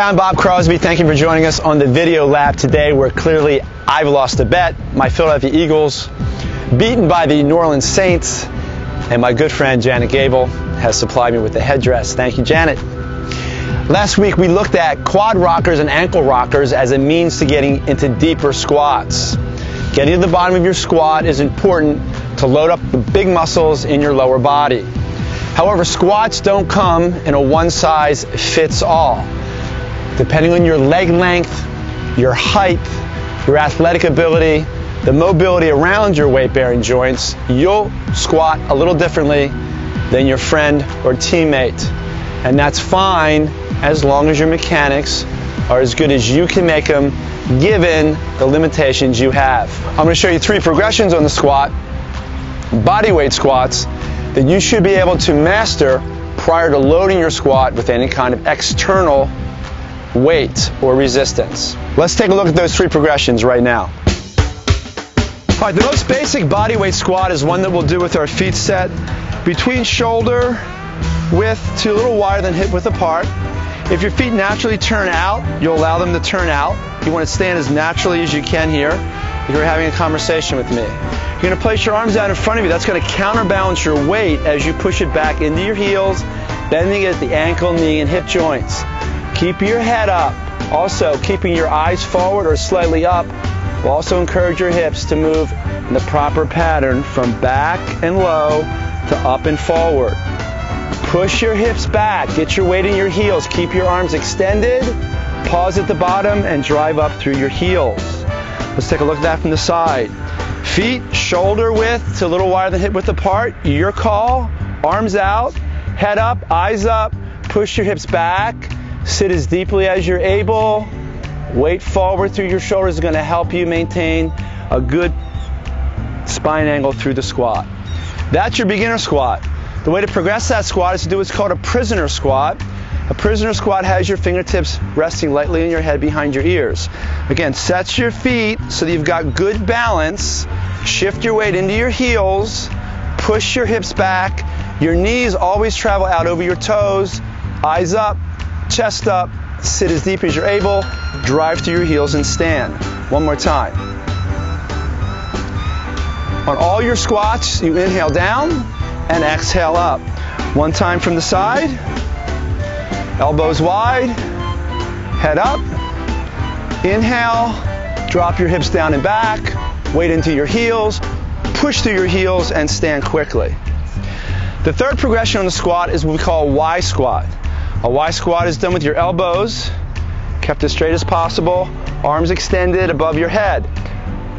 Hi, I'm Bob Crosby. Thank you for joining us on the video lab today, where clearly I've lost a bet. My Philadelphia Eagles, beaten by the New Orleans Saints, and my good friend Janet Gable has supplied me with the headdress. Thank you, Janet. Last week we looked at quad rockers and ankle rockers as a means to getting into deeper squats. Getting to the bottom of your squat is important to load up the big muscles in your lower body. However, squats don't come in a one-size-fits-all. Depending on your leg length, your height, your athletic ability, the mobility around your weight-bearing joints, you'll squat a little differently than your friend or teammate. And that's fine as long as your mechanics are as good as you can make them, given the limitations you have. I'm going to show you 3 progressions on the squat, body weight squats, that you should be able to master prior to loading your squat with any kind of external weight or resistance. Let's take a look at those 3 progressions right now. All right, the most basic body weight squat is one that we'll do with our feet set between shoulder width to a little wider than hip width apart. If your feet naturally turn out, you'll allow them to turn out. You want to stand as naturally as you can here if you're having a conversation with me. You're going to place your arms out in front of you. That's going to counterbalance your weight as you push it back into your heels, bending it at the ankle, knee, and hip joints. Keep your head up. Also, keeping your eyes forward or slightly up will also encourage your hips to move in the proper pattern from back and low to up and forward. Push your hips back. Get your weight in your heels. Keep your arms extended. Pause at the bottom and drive up through your heels. Let's take a look at that from the side. Feet shoulder width to a little wider than hip width apart. Your call. Arms out. Head up. Eyes up. Push your hips back. Sit as deeply as you're able. Weight forward through your shoulders is going to help you maintain a good spine angle through the squat. That's your beginner squat. The way to progress that squat is to do what's called a prisoner squat. A prisoner squat has your fingertips resting lightly on your head behind your ears. Again, set your feet so that you've got good balance. Shift your weight into your heels. Push your hips back. Your knees always travel out over your toes. Eyes up, chest up. Sit as deep as you're able. Drive through your heels and stand. One more time. On all your squats, you inhale down and exhale up. One time from the side. Elbows wide. Head up. Inhale. Drop your hips down and back. Weight into your heels. Push through your heels and stand quickly. The third progression on the squat is what we call a Y squat. A Y squat is done with your elbows kept as straight as possible, arms extended above your head.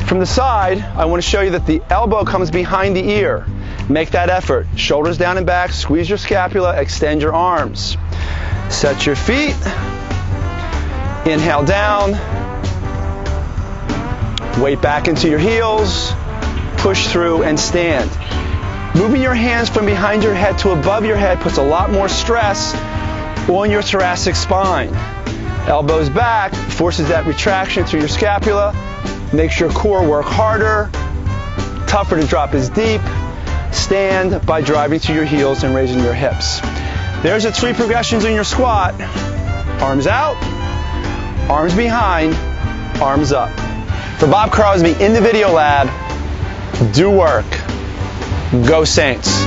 From the side, I want to show you that the elbow comes behind the ear. Make that effort. Shoulders down and back, squeeze your scapula, extend your arms. Set your feet. Inhale down. Weight back into your heels. Push through and stand. Moving your hands from behind your head to above your head puts a lot more stress on your thoracic spine. Elbows back, forces that retraction through your scapula. Makes your core work harder, tougher to drop as deep. Stand by driving through your heels and raising your hips. There's the 3 progressions in your squat. Arms out, arms behind, arms up. For Bob Crosby in the video lab, do work. Go Saints.